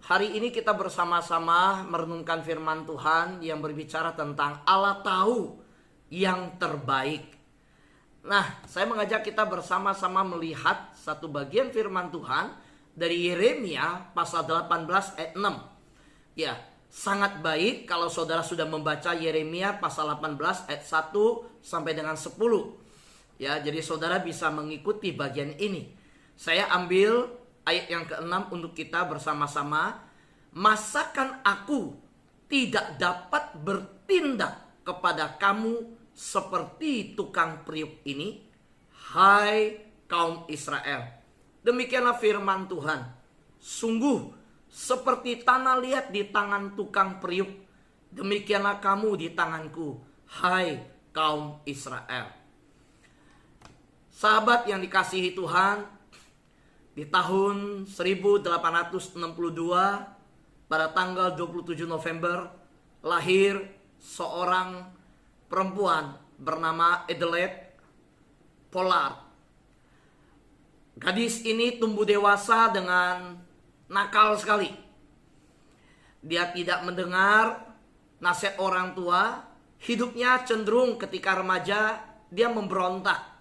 Hari ini kita bersama-sama merenungkan firman Tuhan yang berbicara tentang Allah tahu yang terbaik. Nah, saya mengajak kita bersama-sama melihat satu bagian firman Tuhan dari Yeremia pasal 18 ayat 6. Ya, sangat baik kalau saudara sudah membaca Yeremia pasal 18 ayat 1 sampai dengan 10. Ya, jadi saudara bisa mengikuti bagian ini. Saya ambil ayat yang ke-6 untuk kita bersama-sama. Masakan aku tidak dapat bertindak kepada kamu seperti tukang periuk ini, hai kaum Israel. Demikianlah firman Tuhan. Sungguh seperti tanah liat di tangan tukang periuk, demikianlah kamu di tanganku, hai kaum Israel. Sahabat yang dikasihi Tuhan, di tahun 1862 pada tanggal 27 November lahir seorang perempuan bernama Adelaide Pollard. Gadis ini tumbuh dewasa dengan nakal sekali. Dia tidak mendengar nasihat orang tua. Hidupnya cenderung ketika remaja dia memberontak.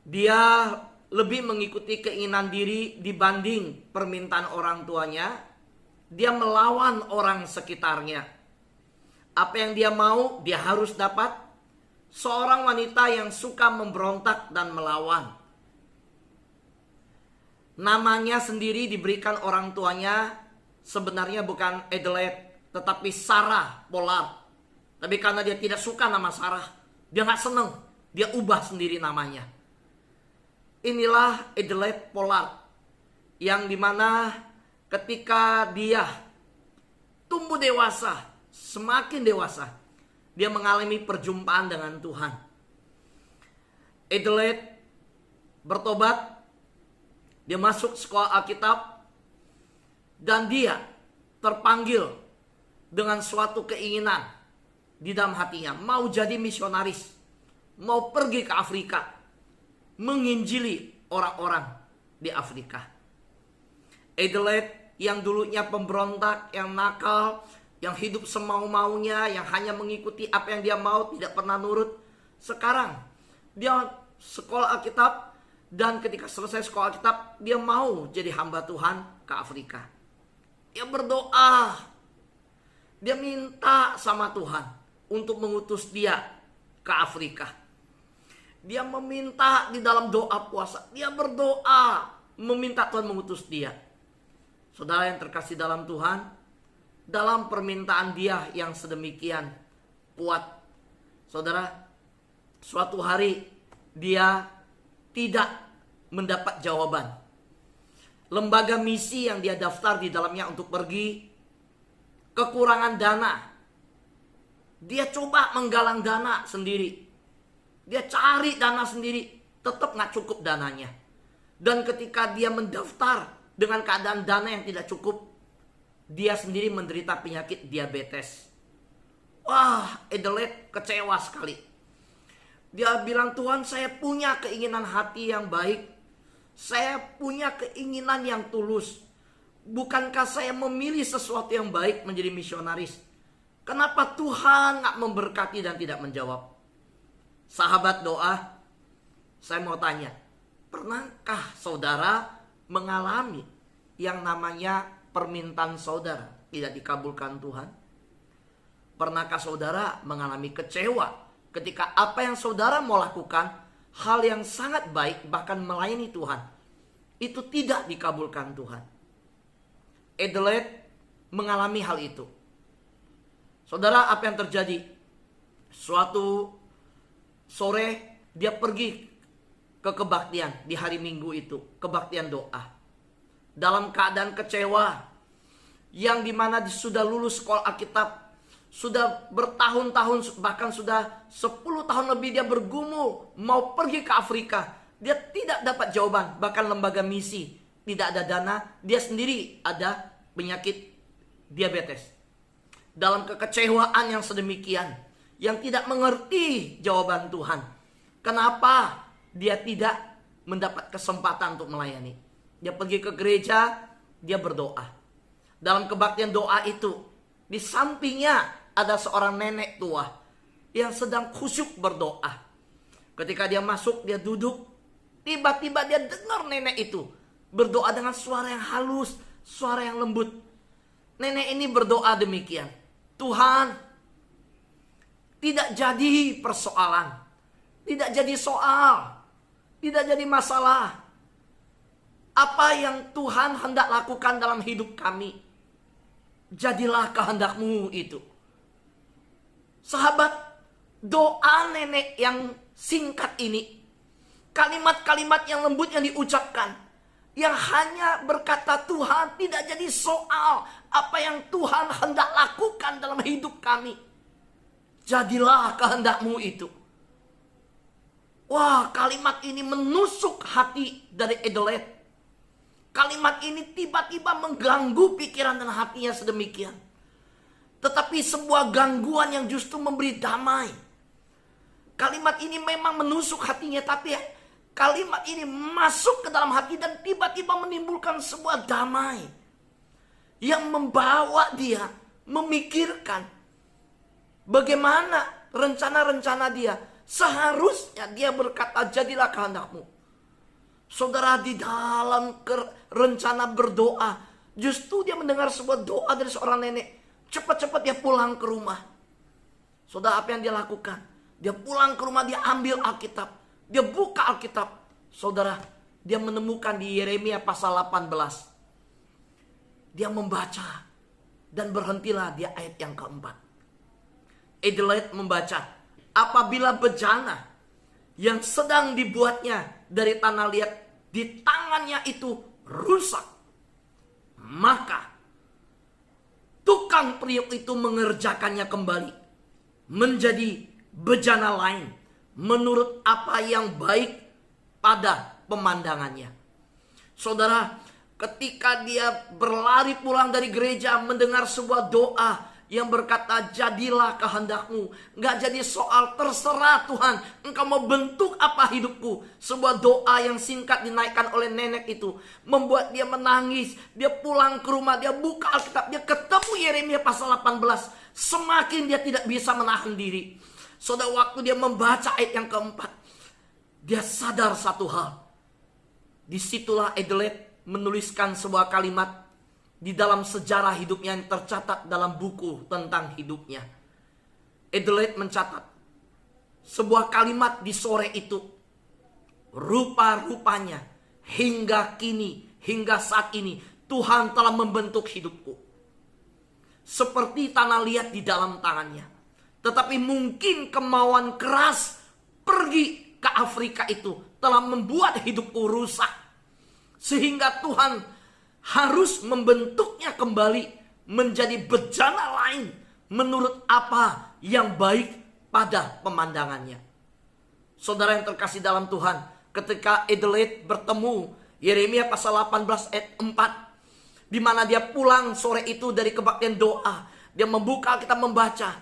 Dia lebih mengikuti keinginan diri dibanding permintaan orang tuanya. Dia melawan orang sekitarnya. Apa yang dia mau, dia harus dapat. Seorang wanita yang suka memberontak dan melawan. Namanya sendiri diberikan orang tuanya sebenarnya bukan Adelaide, tetapi Sarah Pollard. Tapi karena dia tidak suka nama Sarah, dia gak seneng, dia ubah sendiri namanya. Inilah Adelaide Pollard yang dimana ketika dia tumbuh dewasa, semakin dewasa, dia mengalami perjumpaan dengan Tuhan. Adelaide bertobat, dia masuk sekolah Alkitab, dan dia terpanggil dengan suatu keinginan di dalam hatinya, mau jadi misionaris, mau pergi ke Afrika, menginjili orang-orang di Afrika. Adelaide yang dulunya pemberontak, yang nakal, yang hidup semau-maunya, yang hanya mengikuti apa yang dia mau, tidak pernah nurut. Sekarang dia sekolah Alkitab, dan ketika selesai sekolah Alkitab, dia mau jadi hamba Tuhan ke Afrika. Dia berdoa, dia minta sama Tuhan untuk mengutus dia ke Afrika. Dia meminta di dalam doa puasa. Dia berdoa meminta Tuhan mengutus dia. Saudara yang terkasih dalam Tuhan, dalam permintaan dia yang sedemikian kuat, saudara, suatu hari dia tidak mendapat jawaban. Lembaga misi yang dia daftar di dalamnya untuk pergi kekurangan dana. Dia coba menggalang dana sendiri. Dia cari dana sendiri, tetap gak cukup dananya. Dan ketika dia mendaftar dengan keadaan dana yang tidak cukup, dia sendiri menderita penyakit diabetes. Wah, Adelaide kecewa sekali. Dia bilang, Tuhan, saya punya keinginan hati yang baik. Saya punya keinginan yang tulus. Bukankah saya memilih sesuatu yang baik menjadi misionaris? Kenapa Tuhan gak memberkati dan tidak menjawab? Sahabat doa, saya mau tanya, pernahkah saudara mengalami yang namanya permintaan saudara tidak dikabulkan Tuhan? Pernahkah saudara mengalami kecewa ketika apa yang saudara mau lakukan, hal yang sangat baik, bahkan melayani Tuhan, itu tidak dikabulkan Tuhan? Adelaide mengalami hal itu. Saudara, apa yang terjadi? Suatu sore dia pergi ke kebaktian di hari Minggu itu, kebaktian doa. Dalam keadaan kecewa, yang dimana sudah lulus sekolah Alkitab, sudah bertahun-tahun, bahkan sudah 10 tahun lebih dia bergumul mau pergi ke Afrika. Dia tidak dapat jawaban, bahkan lembaga misi tidak ada dana, dia sendiri ada penyakit diabetes. Dalam kekecewaan yang sedemikian, yang tidak mengerti jawaban Tuhan, kenapa dia tidak mendapat kesempatan untuk melayani. Dia pergi ke gereja, dia berdoa. Dalam kebaktian doa itu, di sampingnya ada seorang nenek tua yang sedang khusyuk berdoa. Ketika dia masuk, dia duduk. Tiba-tiba dia dengar nenek itu berdoa dengan suara yang halus, suara yang lembut. Nenek ini berdoa demikian. Tuhan, tidak jadi persoalan, tidak jadi soal, tidak jadi masalah. Apa yang Tuhan hendak lakukan dalam hidup kami, jadilah kehendak-Mu itu. Sahabat, doa nenek yang singkat ini, kalimat-kalimat yang lembut yang diucapkan, yang hanya berkata Tuhan, tidak jadi soal apa yang Tuhan hendak lakukan dalam hidup kami, jadilah kehendak-Mu itu. Wah, kalimat ini menusuk hati dari Adelaide. Kalimat ini tiba-tiba mengganggu pikiran dan hatinya sedemikian. Tetapi sebuah gangguan yang justru memberi damai. Kalimat ini memang menusuk hatinya, tapi kalimat ini masuk ke dalam hati dan tiba-tiba menimbulkan sebuah damai. Yang membawa dia memikirkan bagaimana rencana-rencana dia. Seharusnya dia berkata, jadilah kehendak-Mu. Saudara, di dalam rencana berdoa, justru dia mendengar sebuah doa dari seorang nenek. Cepat-cepat dia pulang ke rumah. Saudara, apa yang dia lakukan? Dia pulang ke rumah, dia ambil Alkitab. Dia buka Alkitab. Saudara, dia menemukan di Yeremia pasal 18. Dia membaca. Dan berhentilah di ayat yang keempat. Adelaide membaca. Apabila bejana yang sedang dibuatnya dari tanah liat di tangannya itu rusak, maka tukang periuk itu mengerjakannya kembali menjadi bejana lain menurut apa yang baik pada pemandangannya. Saudara, ketika dia berlari pulang dari gereja mendengar sebuah doa yang berkata, jadilah kehendak-Mu. Gak jadi soal, terserah Tuhan, Engkau mau bentuk apa hidupku. Sebuah doa yang singkat dinaikkan oleh nenek itu membuat dia menangis. Dia pulang ke rumah, dia buka Alkitab, dia ketemu Yeremia pasal 18. Semakin dia tidak bisa menahan diri. Saudara, waktu dia membaca ayat yang keempat, dia sadar satu hal. Disitulah Adelaide menuliskan sebuah kalimat di dalam sejarah hidupnya yang tercatat dalam buku tentang hidupnya. Adelaide mencatat sebuah kalimat di sore itu. Rupa-rupanya hingga kini, hingga saat ini, Tuhan telah membentuk hidupku. Seperti tanah liat di dalam tangannya. Tetapi mungkin kemauan keras pergi ke Afrika itu telah membuat hidupku rusak. Sehingga Tuhan harus membentuknya kembali menjadi bejana lain menurut apa yang baik pada pemandangannya. Saudara yang terkasih dalam Tuhan, ketika Adelaide bertemu Yeremia pasal 18 ayat 4, di mana dia pulang sore itu dari kebaktian doa, dia membuka, kita membaca.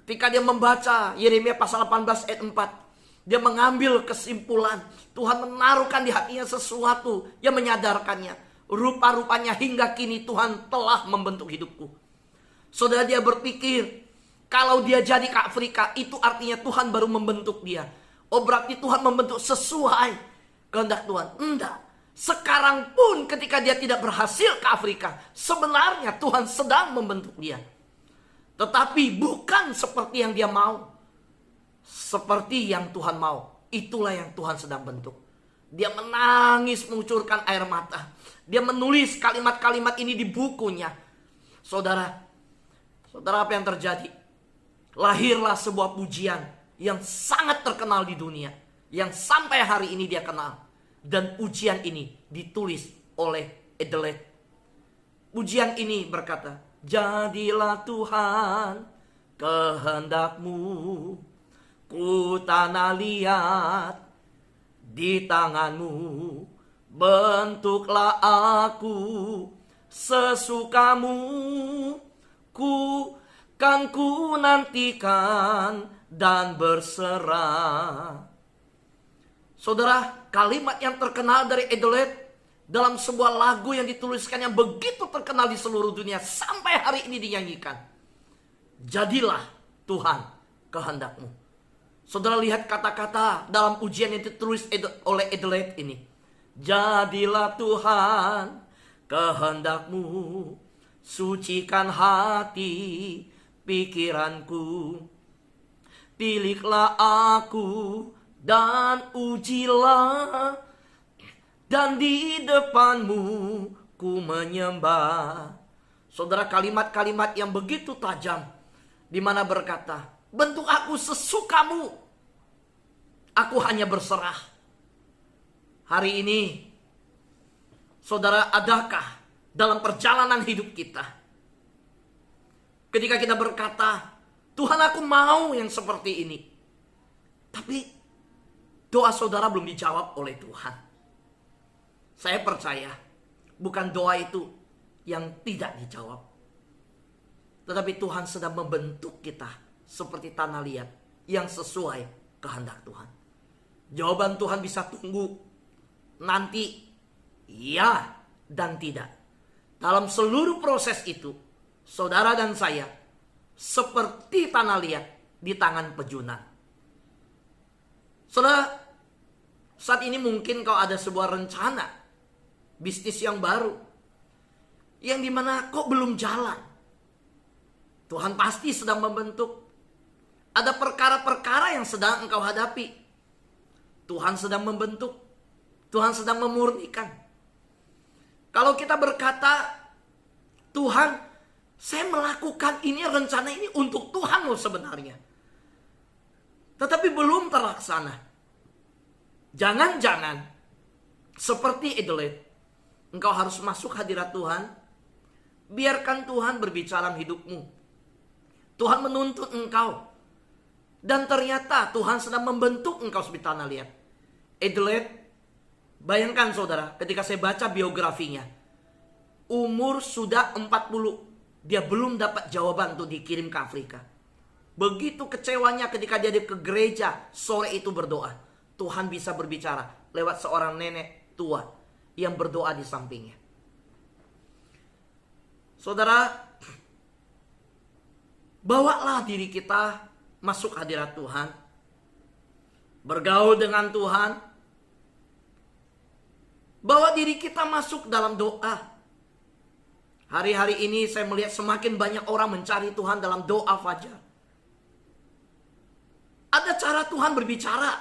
Ketika dia membaca Yeremia pasal 18 ayat 4, dia mengambil kesimpulan. Tuhan menaruhkan di hatinya sesuatu yang menyadarkannya. Rupa-rupanya hingga kini Tuhan telah membentuk hidupku. Saudara, dia berpikir kalau dia jadi ke Afrika, itu artinya Tuhan baru membentuk dia. Oh, berarti Tuhan membentuk sesuai kehendak Tuhan. Enggak. Sekarang pun ketika dia tidak berhasil ke Afrika, sebenarnya Tuhan sedang membentuk dia. Tetapi bukan seperti yang dia mau. Seperti yang Tuhan mau. Itulah yang Tuhan sedang bentuk. Dia menangis mengucurkan air mata. Dia menulis kalimat-kalimat ini di bukunya. Saudara, apa yang terjadi? Lahirlah sebuah pujian yang sangat terkenal di dunia. Yang sampai hari ini dia kenal. Dan pujian ini ditulis oleh Adelaide. Pujian ini berkata, jadilah Tuhan kehendak-Mu, ku tanah liat di tangan-Mu, bentuklah aku sesuka-Mu, kan ku nantikan dan berserah. Saudara, kalimat yang terkenal dari Adelaide dalam sebuah lagu yang dituliskan yang begitu terkenal di seluruh dunia sampai hari ini dinyanyikan. Jadilah Tuhan kehendakmu. Saudara lihat kata-kata dalam ujian yang ditulis oleh Adelaide ini. Jadilah Tuhan kehendakmu, sucikan hati pikiranku. Pilihlah aku dan ujilah, dan di depanmu ku menyembah. Saudara, kalimat-kalimat yang begitu tajam, di mana berkata, bentuk aku sesukamu, aku hanya berserah. Hari ini, saudara, adakah dalam perjalanan hidup kita, ketika kita berkata, Tuhan aku mau yang seperti ini, tapi doa saudara belum dijawab oleh Tuhan. Saya percaya, bukan doa itu yang tidak dijawab, tetapi Tuhan sedang membentuk kita seperti tanah liat yang sesuai kehendak Tuhan. Jawaban Tuhan bisa tunggu nanti, ya dan tidak. Dalam seluruh proses itu, saudara dan saya seperti tanah liat di tangan pejunan. Saudara, saat ini mungkin kau ada sebuah rencana bisnis yang baru, yang dimana kok belum jalan. Tuhan pasti sedang membentuk. Ada perkara-perkara yang sedang engkau hadapi. Tuhan sedang membentuk. Tuhan sedang memurnikan. Kalau kita berkata, Tuhan, saya melakukan ini, rencana ini untuk Tuhan loh sebenarnya, tetapi belum terlaksana. Jangan-jangan seperti Adelaide, engkau harus masuk hadirat Tuhan. Biarkan Tuhan berbicara hidupmu. Tuhan menuntut engkau. Dan ternyata Tuhan sedang membentuk engkau seperti tanah liat. Adelaide, bayangkan saudara, ketika saya baca biografinya, umur sudah 40, dia belum dapat jawaban untuk dikirim ke Afrika. Begitu kecewanya ketika dia ke gereja sore itu berdoa. Tuhan bisa berbicara lewat seorang nenek tua yang berdoa di sampingnya. Saudara, bawalah diri kita masuk hadirat Tuhan, bergaul dengan Tuhan, bawa diri kita masuk dalam doa. Hari-hari ini saya melihat semakin banyak orang mencari Tuhan dalam doa fajar. Ada cara Tuhan berbicara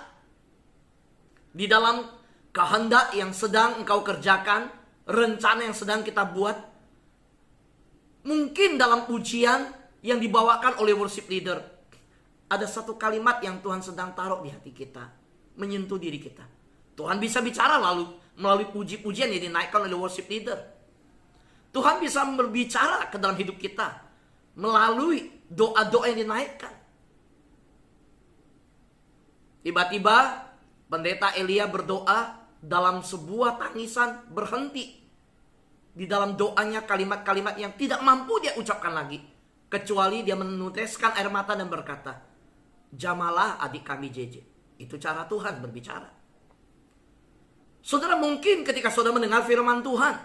di dalam kehendak yang sedang engkau kerjakan, rencana yang sedang kita buat. Mungkin dalam ujian yang dibawakan oleh worship leader, ada satu kalimat yang Tuhan sedang taruh di hati kita, menyentuh diri kita. Tuhan bisa bicara lalu melalui puji-pujian yang dinaikkan oleh worship leader. Tuhan bisa berbicara ke dalam hidup kita melalui doa-doa yang dinaikkan. Tiba-tiba pendeta Elia berdoa dalam sebuah tangisan berhenti. Di dalam doanya kalimat-kalimat yang tidak mampu dia ucapkan lagi, kecuali dia meneteskan air mata dan berkata, "Jamalah adik kami JJ." Itu cara Tuhan berbicara. Saudara, mungkin ketika saudara mendengar firman Tuhan,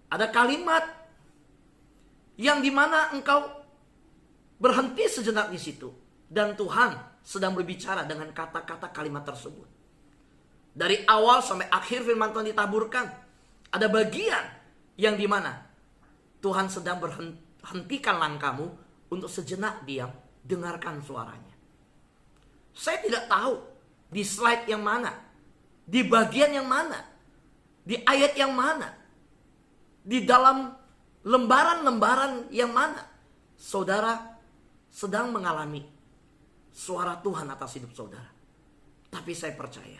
ada kalimat yang dimana engkau berhenti sejenak di situ, dan Tuhan sedang berbicara dengan kata-kata kalimat tersebut. Dari awal sampai akhir firman Tuhan ditaburkan, ada bagian yang dimana Tuhan sedang berhentikan langkahmu untuk sejenak diam, dengarkan suaranya. Saya tidak tahu di slide yang mana, di bagian yang mana, di ayat yang mana, di dalam lembaran-lembaran yang mana saudara sedang mengalami suara Tuhan atas hidup saudara. Tapi saya percaya,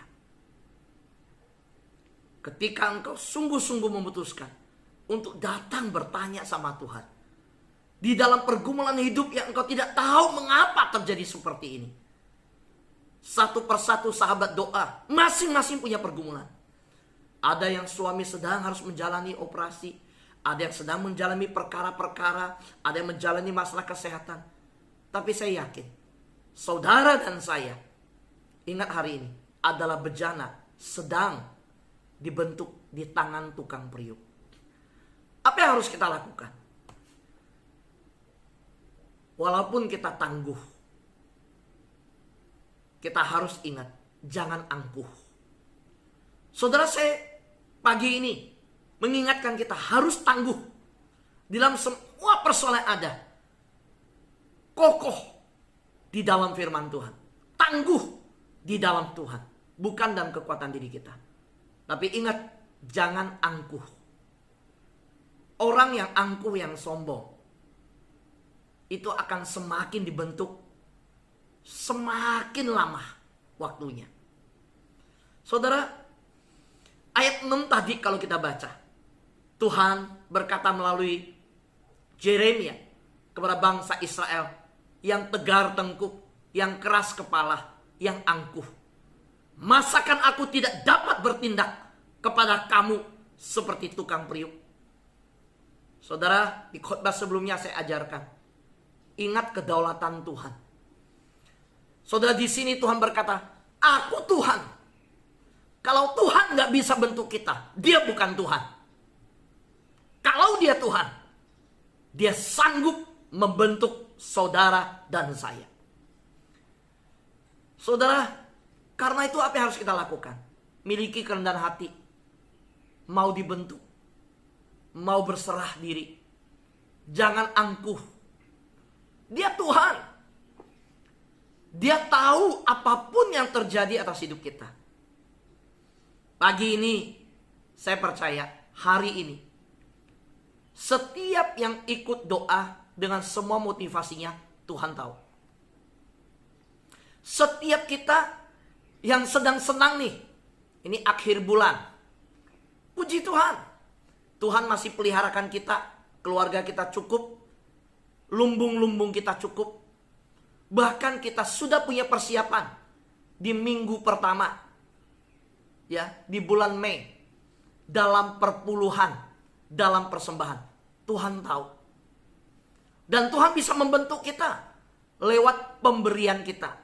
ketika engkau sungguh-sungguh memutuskan untuk datang bertanya sama Tuhan, di dalam pergumulan hidup yang engkau tidak tahu mengapa terjadi seperti ini, satu persatu sahabat doa, masing-masing punya pergumulan. Ada yang suami sedang harus menjalani operasi, ada yang sedang menjalani perkara-perkara, ada yang menjalani masalah kesehatan. Tapi saya yakin, saudara dan saya, ingat hari ini adalah bejana sedang dibentuk di tangan tukang periuk. Apa yang harus kita lakukan? Walaupun kita tangguh, kita harus ingat, jangan angkuh. Saudara, saya pagi ini mengingatkan kita harus tangguh dalam semua persoalan yang ada. Kokoh di dalam firman Tuhan. Tangguh di dalam Tuhan. Bukan dalam kekuatan diri kita. Tapi ingat, jangan angkuh. Orang yang angkuh, yang sombong, itu akan semakin dibentuk semakin lama waktunya. Saudara, ayat 6 tadi kalau kita baca, Tuhan berkata melalui Yeremia kepada bangsa Israel yang tegar tengkuk, yang keras kepala, yang angkuh. Masakan aku tidak dapat bertindak kepada kamu seperti tukang periuk? Saudara, di khotbah sebelumnya saya ajarkan, ingat kedaulatan Tuhan. Saudara, di sini Tuhan berkata, aku Tuhan. Kalau Tuhan nggak bisa bentuk kita, dia bukan Tuhan. Kalau dia Tuhan, dia sanggup membentuk saudara dan saya. Saudara, karena itu apa yang harus kita lakukan? Miliki kerendahan hati. Mau dibentuk. Mau berserah diri. Jangan angkuh. Dia Tuhan. Dia tahu apapun yang terjadi atas hidup kita. Pagi ini, saya percaya hari ini, setiap yang ikut doa dengan semua motivasinya, Tuhan tahu. Setiap kita yang sedang senang nih, ini akhir bulan, puji Tuhan. Tuhan masih peliharakan kita, keluarga kita cukup, lumbung-lumbung kita cukup. Bahkan kita sudah punya persiapan di minggu pertama, ya, di bulan Mei, dalam perpuluhan, dalam persembahan. Tuhan tahu. Dan Tuhan bisa membentuk kita lewat pemberian kita.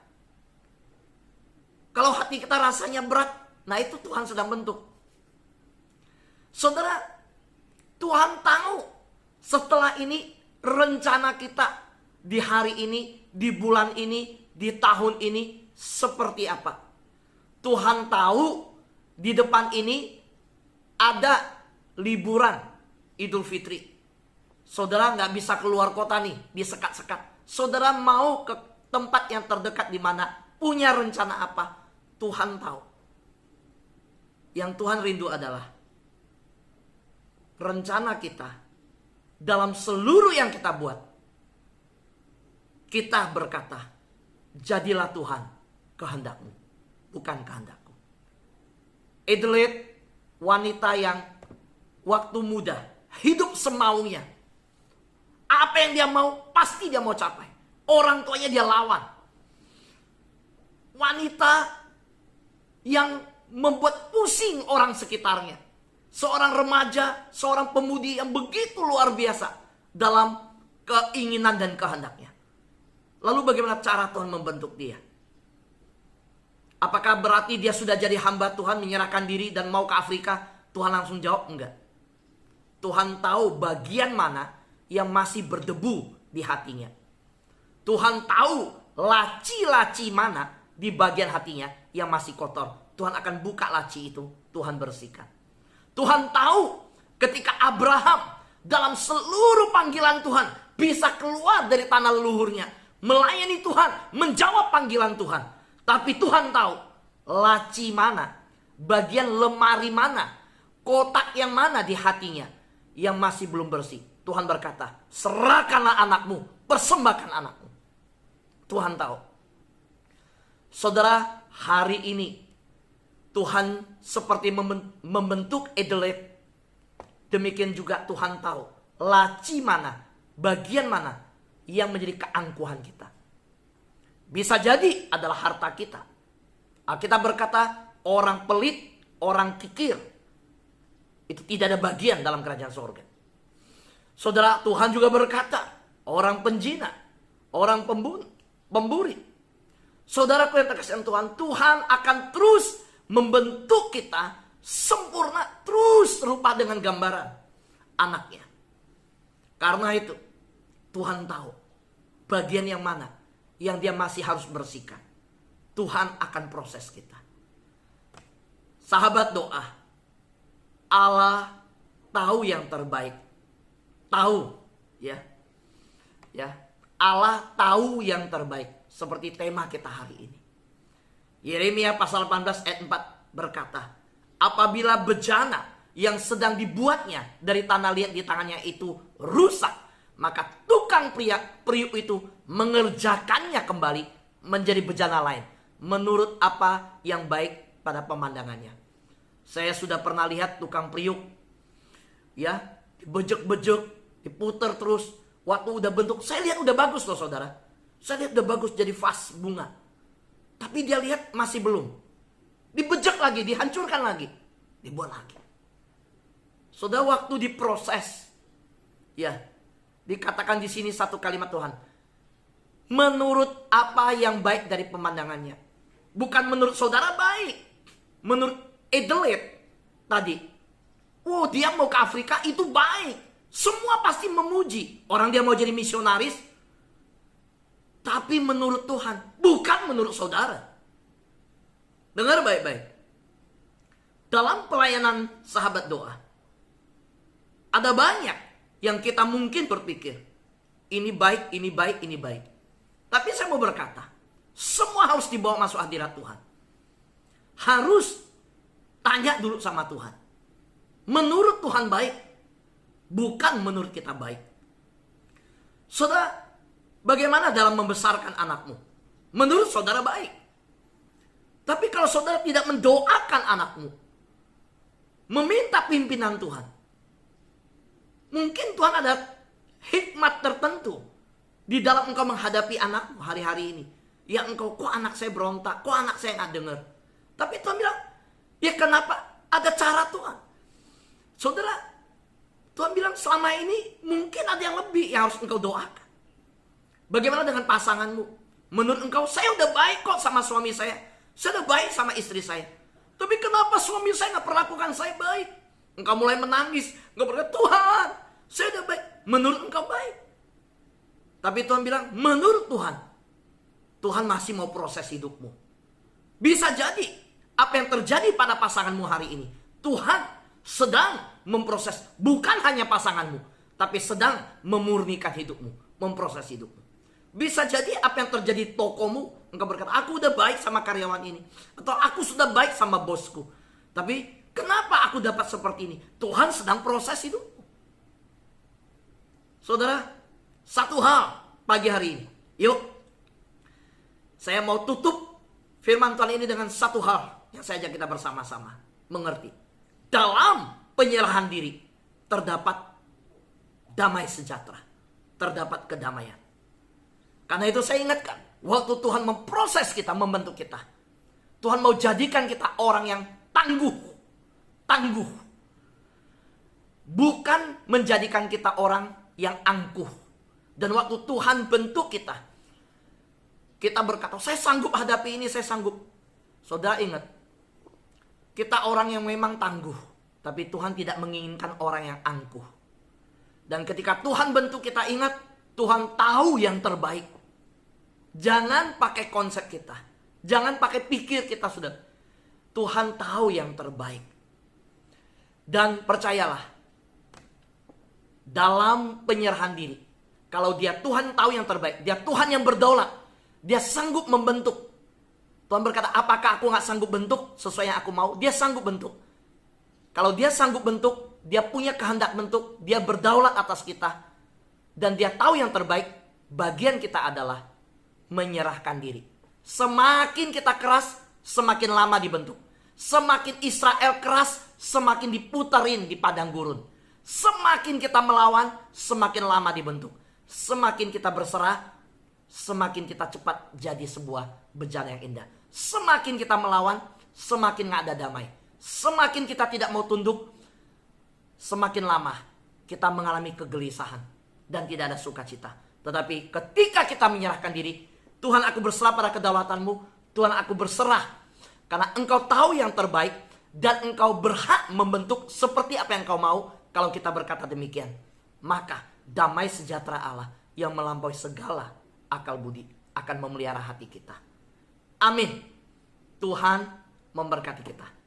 Kalau hati kita rasanya berat, nah itu Tuhan sedang bentuk. Saudara, Tuhan tahu setelah ini rencana kita di hari ini, di bulan ini, di tahun ini seperti apa. Tuhan tahu di depan ini ada liburan Idul Fitri. Saudara nggak bisa keluar kota nih, disekat-sekat. Saudara mau ke tempat yang terdekat di mana, punya rencana apa, Tuhan tahu. Yang Tuhan rindu adalah rencana kita dalam seluruh yang kita buat. Kita berkata, jadilah Tuhan kehendak-Mu, bukan kehendak-Ku. Adelaide, wanita yang waktu muda, hidup semaunya. Apa yang dia mau, pasti dia mau capai. Orang tuanya dia lawan. Wanita yang membuat pusing orang sekitarnya. Seorang remaja, seorang pemudi yang begitu luar biasa dalam keinginan dan kehendaknya. Lalu bagaimana cara Tuhan membentuk dia? Apakah berarti dia sudah jadi hamba Tuhan, menyerahkan diri dan mau ke Afrika? Tuhan langsung jawab, enggak. Tuhan tahu bagian mana yang masih berdebu di hatinya. Tuhan tahu laci-laci mana di bagian hatinya yang masih kotor. Tuhan akan buka laci itu, Tuhan bersihkan. Tuhan tahu ketika Abraham dalam seluruh panggilan Tuhan bisa keluar dari tanah leluhurnya, melayani Tuhan, menjawab panggilan Tuhan. Tapi Tuhan tahu laci mana, bagian lemari mana, kotak yang mana di hatinya yang masih belum bersih. Tuhan berkata, serahkanlah anakmu, persembahkan anakmu. Tuhan tahu. Saudara, hari ini Tuhan seperti membentuk Adelaide. Demikian juga Tuhan tahu laci mana, bagian mana yang menjadi keangkuhan kita. Bisa jadi adalah harta kita. Alkitab berkata, orang pelit, orang kikir, itu tidak ada bagian dalam kerajaan surga. Saudara, Tuhan juga berkata, orang penjina, orang pemburi. Saudaraku yang terkasih Tuhan, Tuhan akan terus membentuk kita sempurna, terus serupa dengan gambaran anaknya. Karena itu Tuhan tahu bagian yang mana yang dia masih harus bersihkan. Tuhan akan proses kita. Sahabat doa, Allah tahu yang terbaik. Tahu, ya. Allah tahu yang terbaik. Seperti tema kita hari ini. Yeremia pasal 18 ayat 4 berkata, apabila bejana yang sedang dibuatnya dari tanah liat di tangannya itu rusak, maka tukang periuk itu mengerjakannya kembali menjadi bejana lain, menurut apa yang baik pada pemandangannya. Saya sudah pernah lihat tukang periuk, ya, dibejek-bejek, diputer terus. Waktu udah bentuk, saya lihat udah bagus loh saudara. Saya lihat udah bagus jadi vas bunga. Tapi dia lihat masih belum. Dibejek lagi, dihancurkan lagi, dibuat lagi. Saudara, waktu diproses, ya, dikatakan di sini satu kalimat Tuhan. Menurut apa yang baik dari pemandangannya. Bukan menurut saudara baik. Menurut Edelit tadi. Oh, dia mau ke Afrika itu baik. Semua pasti memuji. Orang dia mau jadi misionaris. Tapi menurut Tuhan, bukan menurut saudara. Dengar baik-baik. Dalam pelayanan sahabat doa, ada banyak yang kita mungkin berpikir, ini baik, ini baik, ini baik. Tapi saya mau berkata, semua harus dibawa masuk hadirat Tuhan. Harus tanya dulu sama Tuhan. Menurut Tuhan baik, bukan menurut kita baik. Saudara, bagaimana dalam membesarkan anakmu? Menurut saudara baik. Tapi kalau saudara tidak mendoakan anakmu, meminta pimpinan Tuhan, mungkin Tuhan ada hikmat tertentu di dalam engkau menghadapi anakmu hari-hari ini. Ya engkau, kok anak saya berontak, kok anak saya nggak dengar. Tapi Tuhan bilang, ya kenapa? Ada cara Tuhan. Saudara, Tuhan bilang selama ini mungkin ada yang lebih yang harus engkau doakan. Bagaimana dengan pasanganmu? Menurut engkau, saya udah baik kok sama suami saya. Saya udah baik sama istri saya. Tapi kenapa suami saya nggak perlakukan saya baik? Engkau mulai menangis. Engkau berkata, Tuhan, saya udah baik. Menurut engkau baik. Tapi Tuhan bilang, menurut Tuhan, Tuhan masih mau proses hidupmu. Bisa jadi, apa yang terjadi pada pasanganmu hari ini, Tuhan sedang memproses bukan hanya pasanganmu, tapi sedang memurnikan hidupmu, memproses hidupmu. Bisa jadi apa yang terjadi tokomu, engkau berkata, aku udah baik sama karyawan ini, atau aku sudah baik sama bosku, tapi kenapa aku dapat seperti ini? Tuhan sedang proses hidupmu. Saudara, satu hal pagi hari ini, yuk, saya mau tutup firman Tuhan ini dengan satu hal yang saya ajak kita bersama-sama mengerti. Dalam penyerahan diri terdapat damai sejahtera, terdapat kedamaian. Karena itu saya ingatkan, waktu Tuhan memproses kita, membentuk kita, Tuhan mau jadikan kita orang yang tangguh. Tangguh. Bukan menjadikan kita orang yang angkuh. Dan waktu Tuhan bentuk kita, kita berkata, saya sanggup hadapi ini, saya sanggup. Saudara ingat, kita orang yang memang tangguh, tapi Tuhan tidak menginginkan orang yang angkuh. Dan ketika Tuhan bentuk kita, ingat, Tuhan tahu yang terbaik. Jangan pakai konsep kita. Jangan pakai pikir kita, sudah. Tuhan tahu yang terbaik. Dan percayalah, dalam penyerahan diri, kalau dia Tuhan tahu yang terbaik, dia Tuhan yang berdaulat, dia sanggup membentuk. Tuhan berkata, apakah aku gak sanggup bentuk sesuai yang aku mau? Dia sanggup bentuk. Kalau dia sanggup bentuk, dia punya kehendak bentuk, dia berdaulat atas kita. Dan dia tahu yang terbaik, bagian kita adalah menyerahkan diri. Semakin kita keras, semakin lama dibentuk. Semakin Israel keras, semakin diputarin di padang gurun. Semakin kita melawan, semakin lama dibentuk. Semakin kita berserah, semakin kita cepat jadi sebuah bejana yang indah. Semakin kita melawan, semakin gak ada damai. Semakin kita tidak mau tunduk, semakin lama kita mengalami kegelisahan dan tidak ada sukacita. Tetapi ketika kita menyerahkan diri, Tuhan, aku berserah pada kedaulatanmu. Tuhan, aku berserah karena engkau tahu yang terbaik. Dan engkau berhak membentuk seperti apa yang engkau mau. Kalau kita berkata demikian, maka damai sejahtera Allah yang melampaui segala akal budi akan memelihara hati kita. Amin. Tuhan memberkati kita.